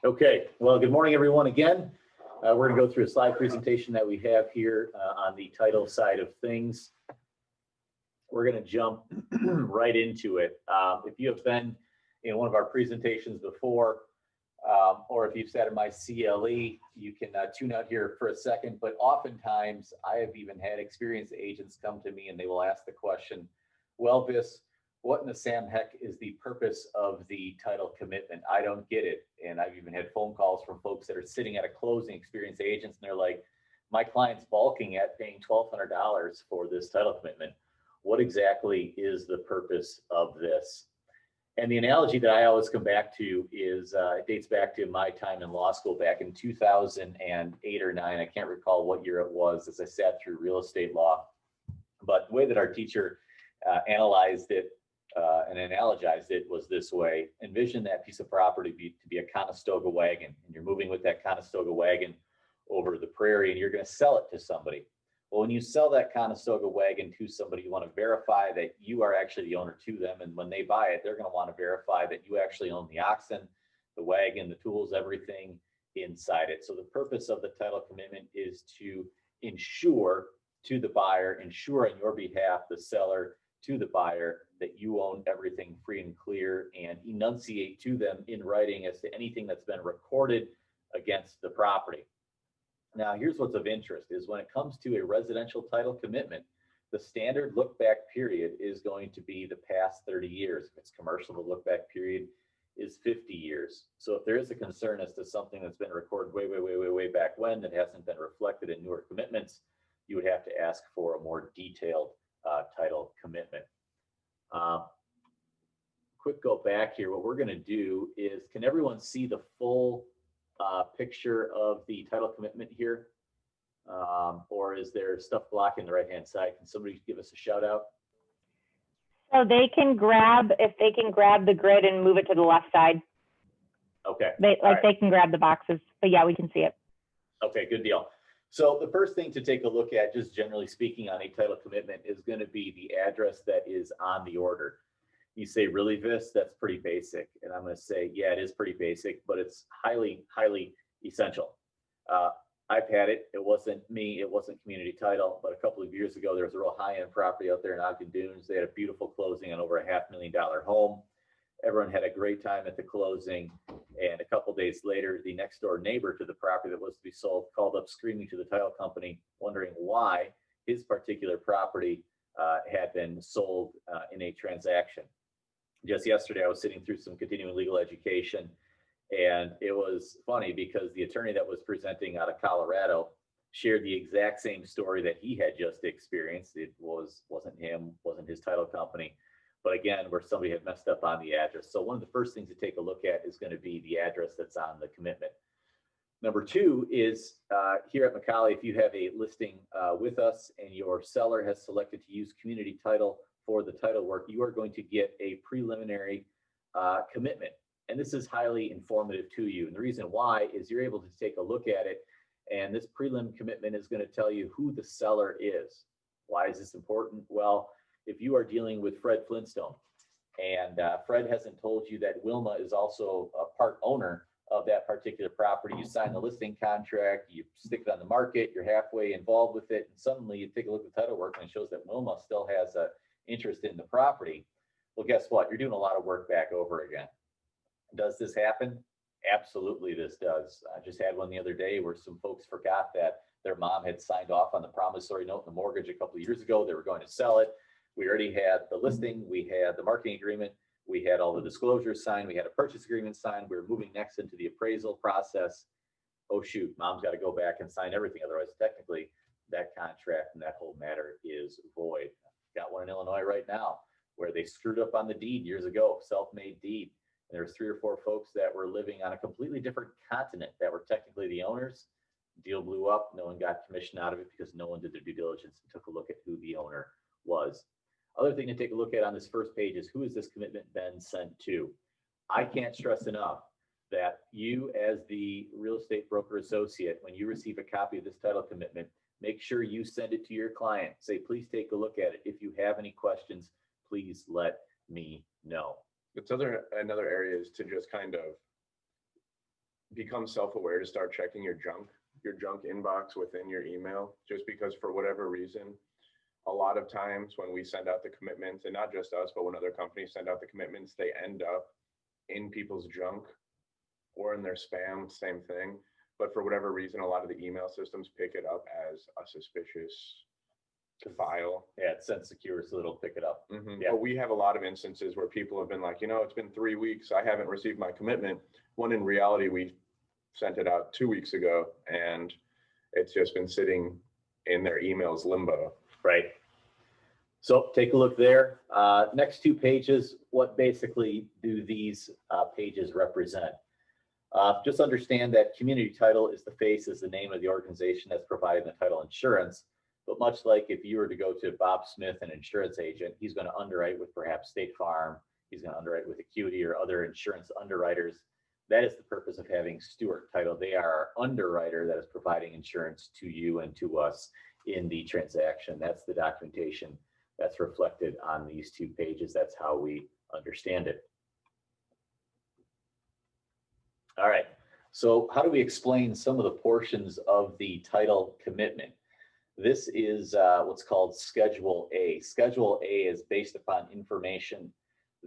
Okay, well, good morning, everyone, again. We're going to go through a slide presentation that we have here on the title side of things. We're going to jump right into it. If you have been in one of our presentations before, or if you've sat in my CLE, you can tune out here for a second. But oftentimes, I have even had experienced agents come to me and they will ask the question, well, Vis, what in the Sam heck is the purpose of the title commitment? I don't get it. And I've even had phone calls from folks that are sitting at a closing, experienced agents, and they're like, my client's balking at paying $1,200 for this title commitment. What exactly is the purpose of this? And the analogy that I always come back to is, it dates back to my time in law school back in 2008 or 9. I can't recall what year it was as I sat through real estate law. But the way that our teacher analyzed it and analogized it was this way. Envision that piece of property to be a Conestoga wagon, and you're moving with that Conestoga wagon over the prairie, and you're going to sell it to somebody. Well, when you sell that Conestoga wagon to somebody, you want to verify that you are actually the owner to them. And when they buy it, they're going to want to verify that you actually own the oxen, the wagon, the tools, everything inside it. So the purpose of the title commitment is to ensure to the buyer, ensure on your behalf, the seller, to the buyer, that you own everything free and clear, and enunciate to them in writing as to anything that's been recorded against the property. Now, here's what's of interest is when it comes to a residential title commitment, the standard look back period is going to be the past 30 years. If it's commercial, the look back period is 50 years. So if there is a concern as to something that's been recorded way back when that hasn't been reflected in newer commitments, you would have to ask for a more detailed title commitment. Quick go back here. What we're going to do is, can everyone see the full picture of the title commitment here? Or is there stuff blocking the right hand side? Can somebody give us a shout out? So they can grab, if they can grab the grid and move it to the left side. Okay. They can grab the boxes, but yeah, we can see it. Okay, good deal. So the first thing to take a look at, just generally speaking, on a title commitment is going to be the address that is on the order. You say, really, Vis? That's pretty basic. And I'm going to say, yeah, it is pretty basic, but it's highly essential. I've had it. It wasn't me. It wasn't Community Title. But a couple of years ago, there was a real high-end property out there in Ogden Dunes. They had a beautiful closing on over a $500,000 home. Everyone had a great time at the closing. And a couple of days later, the next door neighbor to the property that was to be sold called up screaming to the title company, wondering why his particular property had been sold in a transaction. Just yesterday, I was sitting through some continuing legal education, and it was funny because the attorney that was presenting out of Colorado shared the exact same story that he had just experienced. It wasn't him, wasn't his title company. But again, where somebody had messed up on the address. So one of the first things to take a look at is going to be the address that's on the commitment. Number two is here at McColly, if you have a listing with us and your seller has selected to use Community Title for the title work, you are going to get a preliminary commitment. And this is highly informative to you. And the reason why is you're able to take a look at it, and this prelim commitment is going to tell you who the seller is. Why is this important? Well, if you are dealing with Fred Flintstone and Fred hasn't told you that Wilma is also a part owner of that particular property, you sign the listing contract, you stick it on the market, you're halfway involved with it, and suddenly you take a look at the title work and it shows that Wilma still has an interest in the property. Well, guess what? You're doing a lot of work back over again. Does this happen? Absolutely, this does. I just had one the other day where some folks forgot that their mom had signed off on the promissory note and the mortgage a couple of years ago. They were going to sell it. We already had the listing, we had the marketing agreement, we had all the disclosures signed, we had a purchase agreement signed. We were moving next into the appraisal process. Oh shoot, mom's got to go back and sign everything. Otherwise, technically, that contract and that whole matter is void. Got one in Illinois right now where they screwed up on the deed years ago, self-made deed. And there was 3 or 4 folks that were living on a completely different continent that were technically the owners. Deal blew up. No one got commission out of it because no one did their due diligence and took a look at who the owner was. Other thing to take a look at on this first page is, who has this commitment been sent to? I can't stress enough that you, as the real estate broker associate, when you receive a copy of this title commitment, make sure you send it to your client. Say, please take a look at it. If you have any questions, please let me know. It's another area is to just kind of become self-aware to start checking your junk inbox within your email, just because for whatever reason, a lot of times when we send out the commitments, and not just us, but when other companies send out the commitments, they end up in people's junk or in their spam, same thing. But for whatever reason, a lot of the email systems pick it up as a suspicious file. Yeah, it's sent secure, so it'll pick it up. Yeah. But we have a lot of instances where people have been like, it's been 3 weeks, I haven't received my commitment. When in reality, we sent it out 2 weeks ago and it's just been sitting in their emails limbo. Right. So take a look there. Next 2 pages, what basically do these pages represent? Just understand that community title is the name of the organization that's providing the title insurance. But much like if you were to go to Bob Smith, an insurance agent, he's going to underwrite with perhaps State Farm, he's going to underwrite with Acuity or other insurance underwriters. That is the purpose of having Stewart title. They are our underwriter that is providing insurance to you and to us in the transaction. That's the documentation that's reflected on these 2 pages. That's how we understand it. All right, so how do we explain some of the portions of the title commitment? This is what's called Schedule A. Schedule A is based upon information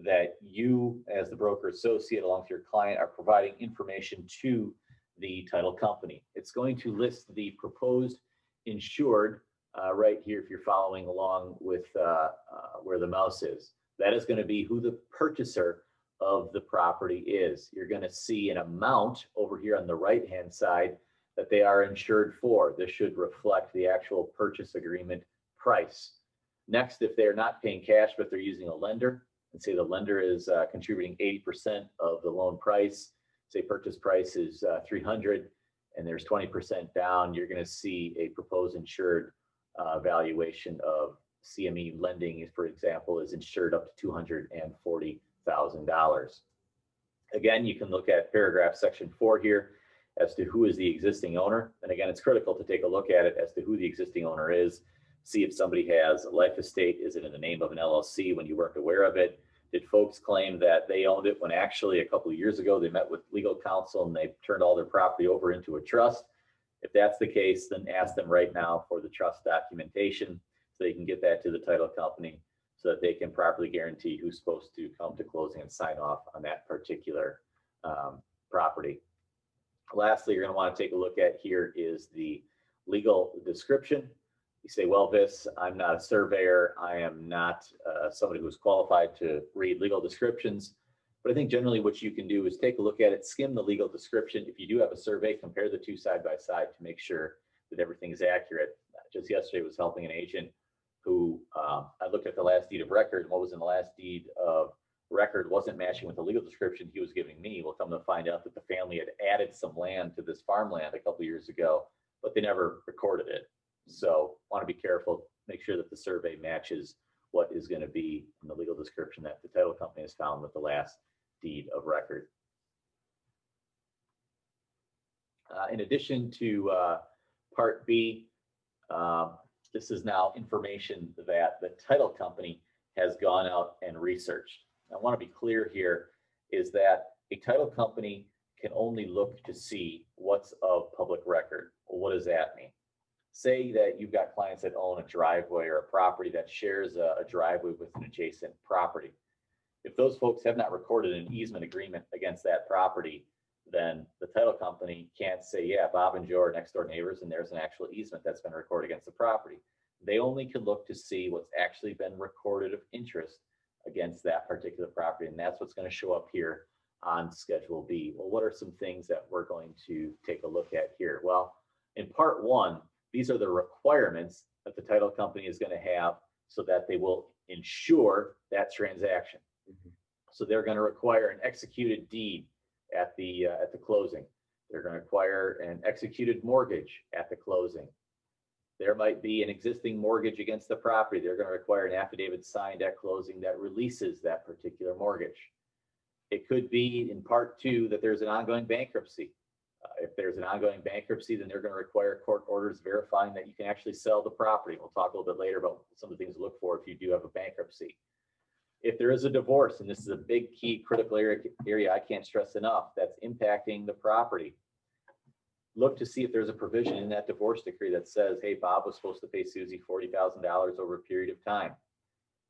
that you, as the broker associate, along with your client, are providing information to the title company. It's going to list the proposed insured right here, if you're following along with where the mouse is. That is going to be who the purchaser of the property is. You're going to see an amount over here on the right-hand side that they are insured for. This should reflect the actual purchase agreement price. Next, if they're not paying cash, but they're using a lender, and say the lender is contributing 80% of the loan price, say purchase price is $300 and there's 20% down, you're going to see a proposed insured valuation of CME lending, for example, is insured up to $240,000. Again, you can look at paragraph section 4 here as to who is the existing owner. And again, it's critical to take a look at it as to who the existing owner is. See if somebody has a life estate. Is it in the name of an LLC when you weren't aware of it? Did folks claim that they owned it when actually a couple of years ago they met with legal counsel and they turned all their property over into a trust? If that's the case, then ask them right now for the trust documentation so they can get that to the title company so that they can properly guarantee who's supposed to come to closing and sign off on that particular property. Lastly, you're going to want to take a look at here is the legal description. You say, well, Vis, I'm not a surveyor. I am not somebody who's qualified to read legal descriptions. But I think generally what you can do is take a look at it, skim the legal description. If you do have a survey, compare the 2 side by side to make sure that everything is accurate. Just yesterday I was helping an agent who I looked at the last deed of record, and what was in the last deed of record wasn't matching with the legal description he was giving me. We'll come to find out that the family had added some land to this farmland a couple of years ago, but they never recorded it. So want to be careful, make sure that the survey matches what is going to be in the legal description that the title company has found with the last deed of record. In addition to Part B, this is now information that the title company has gone out and researched. I want to be clear here is that a title company can only look to see what's of public record. Well, what does that mean? Say that you've got clients that own a driveway or a property that shares a driveway with an adjacent property. If those folks have not recorded an easement agreement against that property, then the title company can't say, yeah, Bob and Joe are next door neighbors and there's an actual easement that's been recorded against the property. They only can look to see what's actually been recorded of interest against that particular property. And that's what's going to show up here on Schedule B. Well, what are some things that we're going to take a look at here? Well, in Part 1, these are the requirements that the title company is going to have so that they will insure that transaction. So they're going to require an executed deed at the closing. They're going to require an executed mortgage at the closing. There might be an existing mortgage against the property. They're going to require an affidavit signed at closing that releases that particular mortgage. It could be in Part 2 that there's an ongoing bankruptcy. If there's an ongoing bankruptcy, then they're going to require court orders verifying that you can actually sell the property. We'll talk a little bit later about some of the things to look for if you do have a bankruptcy. If there is a divorce, and this is a big key critical area I can't stress enough, that's impacting the property. look to see if there's a provision in that divorce decree that says, hey, Bob was supposed to pay Susie $40,000 over a period of time.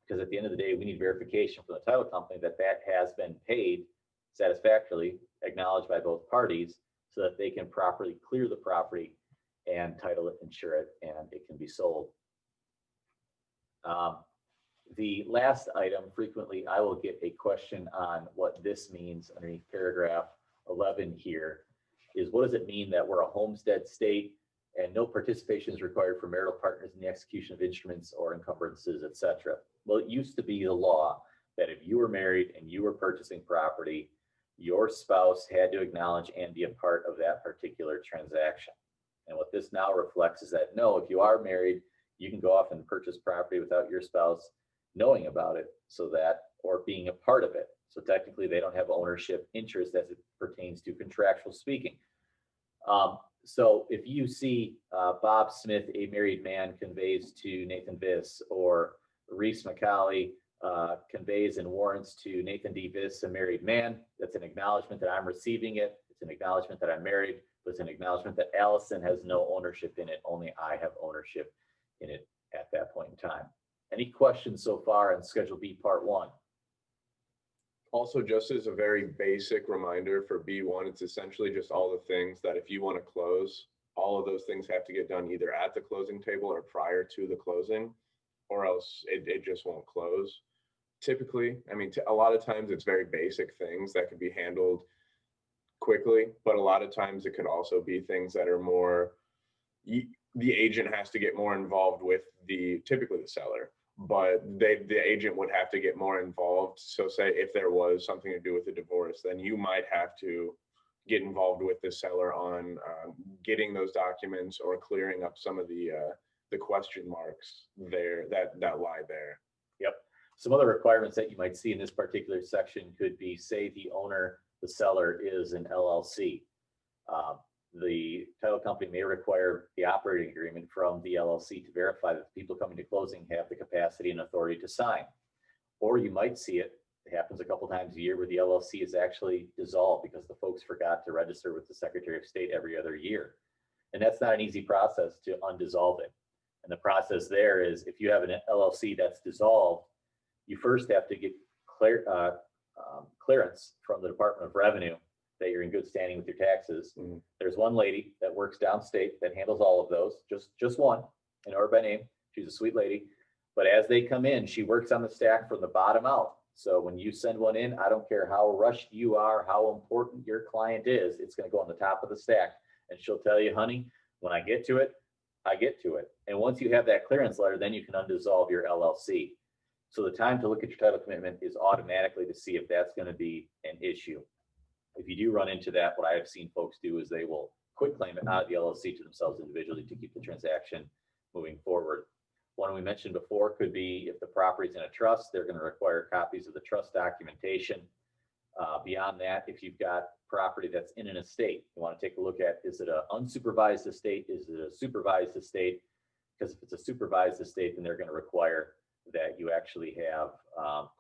Because at the end of the day, we need verification from the title company that that has been paid satisfactorily, acknowledged by both parties, so that they can properly clear the property and title it, insure it, and it can be sold. The last item, frequently I will get a question on what this means underneath paragraph 11 here, is what does it mean that we're a homestead state and no participation is required for marital partners in the execution of instruments or encumbrances, etc. Well, it used to be the law that if you were married and you were purchasing property, your spouse had to acknowledge and be a part of that particular transaction. And what this now reflects is that no, if you are married, you can go off and purchase property without your spouse knowing about it, so that, or being a part of it. So technically they don't have ownership interest as it pertains to contractual speaking. So if you see Bob Smith, a married man, conveys to Nathan Viss, or Reece McColly conveys and warrants to Nathan D. Viss, a married man, that's an acknowledgement that I'm receiving it. It's an acknowledgement that I'm married, but it's an acknowledgement that Allison has no ownership in it. Only I have ownership in it at that point in time. Any questions so far on Schedule B, Part 1? Also, just as a very basic reminder for B1, it's essentially just all the things that if you want to close, all of those things have to get done either at the closing table or prior to the closing, or else it just won't close. Typically, I mean, a lot of times it's very basic things that could be handled quickly, but a lot of times it could also be things that are more, the agent has to get more involved with typically the seller, but the agent would have to get more involved. So say if there was something to do with the divorce, then you might have to get involved with the seller on getting those documents or clearing up some of the question marks there that lie there. Yep. Some other requirements that you might see in this particular section could be, say the owner, the seller is an LLC. The title company may require the operating agreement from the LLC to verify that the people coming to closing have the capacity and authority to sign. Or you might see it happens a couple times a year where the LLC is actually dissolved because the folks forgot to register with the Secretary of State every other year. And that's not an easy process to undissolve it. And the process there is, if you have an LLC that's dissolved, you first have to get clearance from the Department of Revenue that you're in good standing with your taxes. Mm-hmm. There's one lady that works downstate that handles all of those, just one, in order by name. She's a sweet lady. But as they come in, she works on the stack from the bottom out. So when you send one in, I don't care how rushed you are, how important your client is, it's going to go on the top of the stack. And she'll tell you, honey, when I get to it, I get to it. And once you have that clearance letter, then you can undissolve your LLC. So the time to look at your title commitment is automatically to see if that's going to be an issue. If you do run into that, what I have seen folks do is they will quit claim it out of the LLC to themselves individually to keep the transaction moving forward. One we mentioned before could be if the property is in a trust, they're going to require copies of the trust documentation. Beyond that, if you've got property that's in an estate, you want to take a look at, is it an unsupervised estate? Is it a supervised estate? Because if it's a supervised estate, then they're going to require that you actually have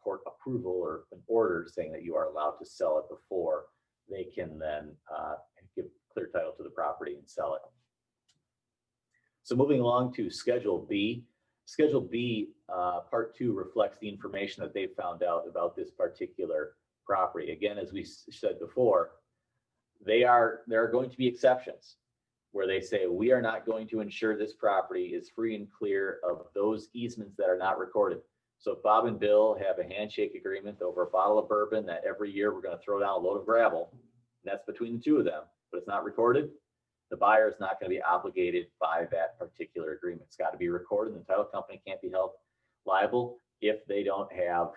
court approval or an order saying that you are allowed to sell it before they can then give clear title to the property and sell it. So moving along to Schedule B. Schedule B, Part 2 reflects the information that they found out about this particular property. Again, as we said before, there are going to be exceptions where they say, we are not going to ensure this property is free and clear of those easements that are not recorded. So if Bob and Bill have a handshake agreement over a bottle of bourbon that every year we're going to throw down a load of gravel, and that's between the two of them, but it's not recorded, the buyer is not going to be obligated by that particular agreement. It's got to be recorded, and the title company can't be held liable if they don't have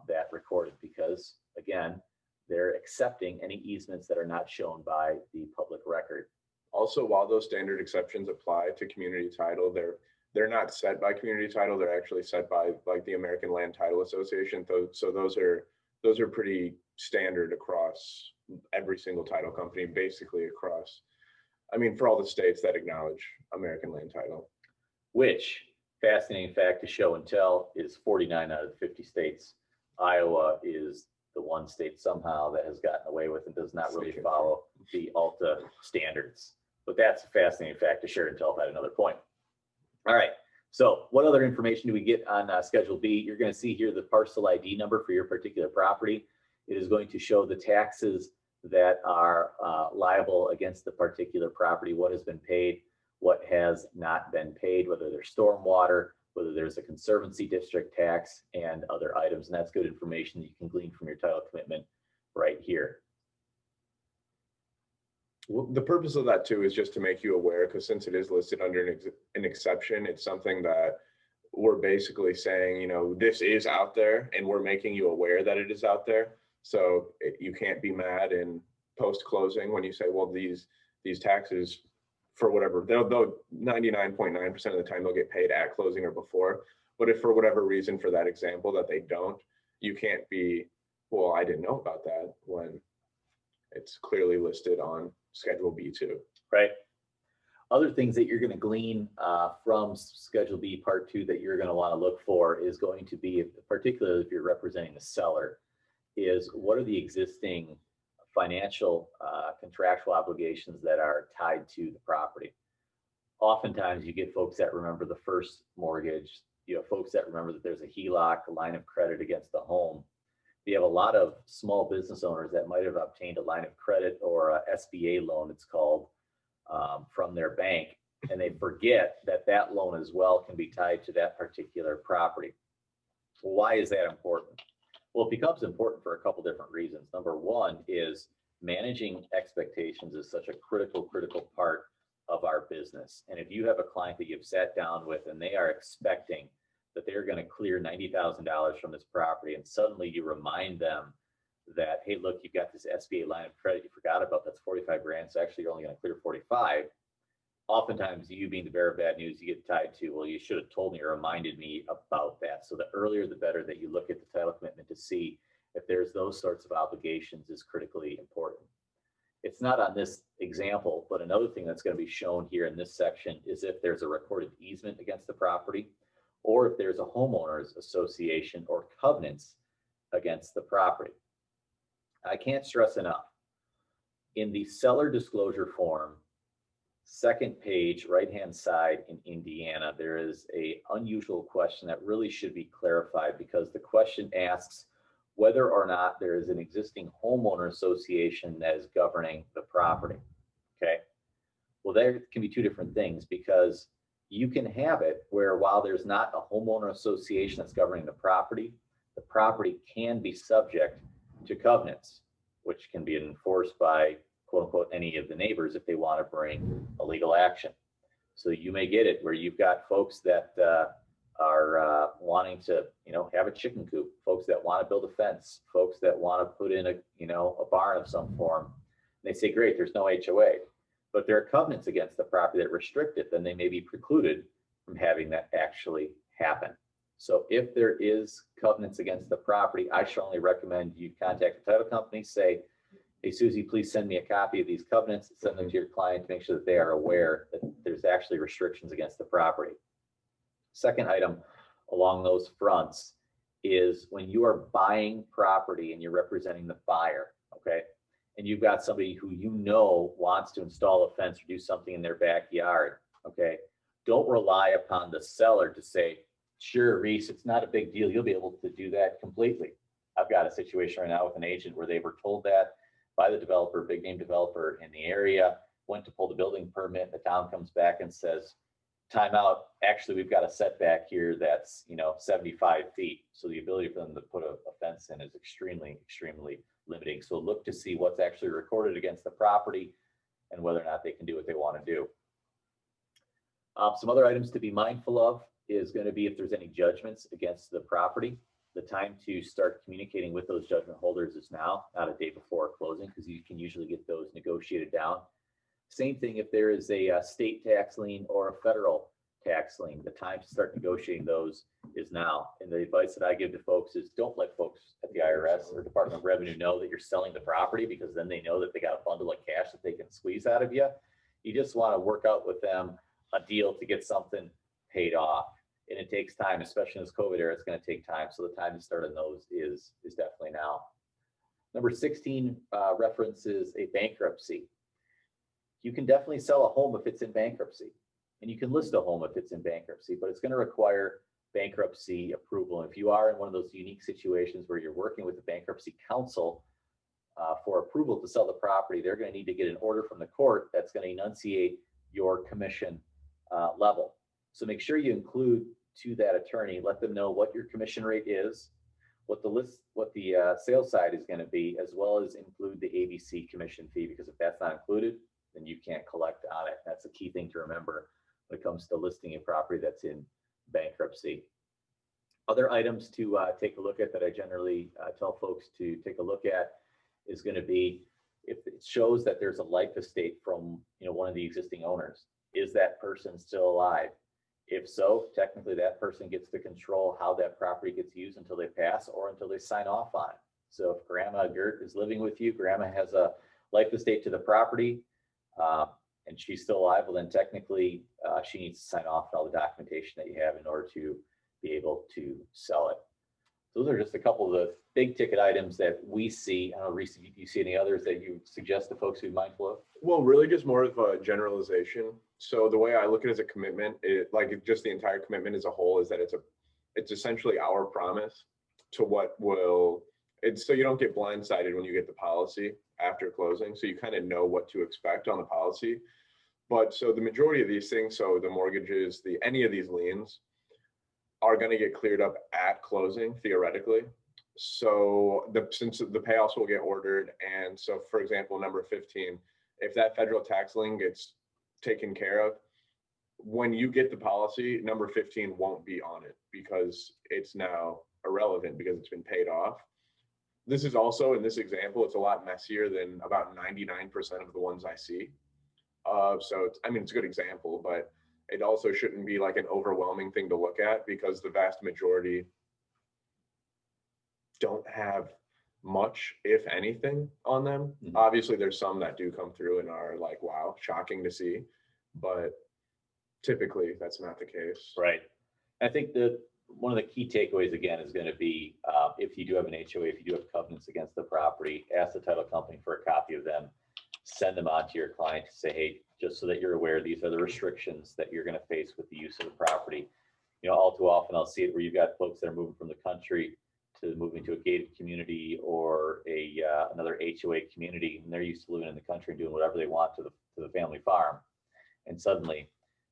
that recorded, because again, they're accepting any easements that are not shown by the public record. Also, while those standard exceptions apply to community title, they're not set by community title. They're actually set by like the American Land Title Association. So those are pretty standard across every single title company, basically across, I mean, for all the states that acknowledge American Land Title. Which, fascinating fact to show and tell, is 49 out of the 50 states. Iowa is the one state somehow that has gotten away with and does not really follow the ALTA standards. But that's a fascinating fact to share and tell at another point. All right. So what other information do we get on Schedule B? You're going to see here the parcel ID number for your particular property. It is going to show the taxes that are liable against the particular property, what has been paid, what has not been paid, whether there's stormwater, whether there's a conservancy district tax, and other items. And that's good information that you can glean from your title commitment right here. Well, the purpose of that too is just to make you aware, because since it is listed under an exception, it's something that we're basically saying, you know, this is out there and we're making you aware that it is out there. So you can't be mad in post-closing when you say, well, these taxes for whatever, they'll 99.9% of the time they'll get paid at closing or before. But if for whatever reason, for that example, that they don't, you can't be, well, I didn't know about that, when it's clearly listed on Schedule B2. Right. Other things that you're going to glean from Schedule B Part 2 that you're going to want to look for is going to be, particularly if you're representing the seller, is what are the existing financial contractual obligations that are tied to the property. Oftentimes you get folks that remember the first mortgage, you have folks that remember that there's a HELOC, a line of credit against the home. You have a lot of small business owners that might have obtained a line of credit or a SBA loan, it's called, from their bank, and they forget that that loan as well can be tied to that particular property. Why is that important? Well, it becomes important for a couple different reasons. Number one is managing expectations is such a critical part of our business. And if you have a client that you've sat down with and they are expecting that they're going to clear $90,000 from this property, and suddenly you remind them that, hey, look, you've got this SBA line of credit you forgot about, that's 45 grand, so actually you're only going to clear 45. Oftentimes, you being the bearer of bad news, you get tied to, well, you should have told me or reminded me about that. So the earlier, the better that you look at the title commitment to see if there's those sorts of obligations is critically important. It's not on this example, but another thing that's going to be shown here in this section is if there's a recorded easement against the property, or if there's a homeowners association or covenants against the property. I can't stress enough, in the seller disclosure form, second page, right-hand side in Indiana, there is an unusual question that really should be clarified, because the question asks whether or not there is an existing homeowner association that is governing the property, okay? Well, there can be two different things, because you can have it where while there's not a homeowner association that's governing the property can be subject to covenants, which can be enforced by quote unquote any of the neighbors if they want to bring a legal action. So you may get it where you've got folks that are wanting to, have a chicken coop, folks that want to build a fence, folks that want to put in a barn of some form. And they say, great, there's no HOA, but there are covenants against the property that restrict it, then they may be precluded from having that actually happen. So if there is covenants against the property, I strongly recommend you contact the title company, say, hey, Susie, please send me a copy of these covenants, send them to your client to make sure that they are aware that there's actually restrictions against the property. Second item along those fronts is when you are buying property and you're representing the buyer, okay, and you've got somebody who wants to install a fence or do something in their backyard, okay, don't rely upon the seller to say, sure, Reece, it's not a big deal, you'll be able to do that completely. I've got a situation right now with an agent where they were told that by the developer, big name developer in the area, went to pull the building permit, the town comes back and says, time out, actually we've got a setback here that's 75 feet. So the ability for them to put a fence in is extremely limiting. So look to see what's actually recorded against the property and whether or not they can do what they want to do. Some other items to be mindful of is going to be if there's any judgments against the property. The time to start communicating with those judgment holders is now, not a day before closing, because you can usually get those negotiated down. Same thing if there is a state tax lien or a federal tax lien, the time to start negotiating those is now. And the advice that I give to folks is don't let folks at the IRS or Department of Revenue know that you're selling the property, because then they know that they got a bundle of cash that they can squeeze out of you. You just want to work out with them a deal to get something paid off. And it takes time, especially in this COVID era, it's going to take time. So the time to start on those is definitely now. Number 16 references a bankruptcy. You can definitely sell a home if it's in bankruptcy, and you can list a home if it's in bankruptcy, but it's going to require bankruptcy approval. And if you are in one of those unique situations where you're working with the bankruptcy counsel for approval to sell the property, they're going to need to get an order from the court that's going to enunciate your commission level. So make sure you include to that attorney, let them know what your commission rate is, what the sales side is going to be, as well as include the ABC commission fee, because if that's not included, then you can't collect on it. That's a key thing to remember when it comes to listing a property that's in bankruptcy. Other items to take a look at that I generally tell folks to take a look at is going to be if it shows that there's a life estate from one of the existing owners. Is that person still alive? If so, technically that person gets to control how that property gets used until they pass or until they sign off on it. So if Grandma Gert is living with you, Grandma has a life estate to the property, and she's still alive, well then technically she needs to sign off on all the documentation that you have in order to be able to sell it. Those are just a couple of the big ticket items that we see. I don't know, Reece, do you see any others that you suggest to folks who be mindful of? Well, really just more of a generalization. So the way I look at it as a commitment, just the entire commitment as a whole, is that it's essentially our promise to what will, so you don't get blindsided when you get the policy after closing. So you kind of know what to expect on the policy. But so the majority of these things, so the mortgages, any of these liens are going to get cleared up at closing, theoretically. So since the payoffs will get ordered. And so for example, number 15, if that federal tax lien gets taken care of, when you get the policy, number 15 won't be on it because it's now irrelevant because it's been paid off. This is also, in this example, it's a lot messier than about 99% of the ones I see. So it's a good example, but it also shouldn't be like an overwhelming thing to look at because the vast majority don't have much, if anything, on them. Mm-hmm. Obviously, there's some that do come through and are like, wow, shocking to see, but typically that's not the case. Right. I think that one of the key takeaways again is going to be if you do have an HOA, if you do have covenants against the property, ask the title company for a copy of them, send them on to your client to say, hey, just so that you're aware, these are the restrictions that you're going to face with the use of the property. All too often I'll see it where you've got folks that are moving from the country to moving to a gated community or another HOA community, and they're used to living in the country and doing whatever they want to the family farm. And suddenly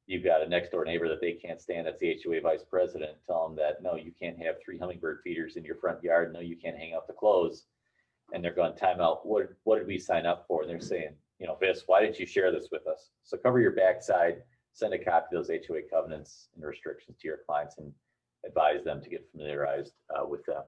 you've got a next door neighbor that they can't stand, that's the HOA vice president, tell them that, no, you can't have 3 hummingbird feeders in your front yard. No, you can't hang out the clothes. And they're going, time out. What did we sign up for? And they're saying, Vis, why didn't you share this with us? So cover your backside, send a copy of those HOA covenants and restrictions to your clients and advise them to get familiarized with them.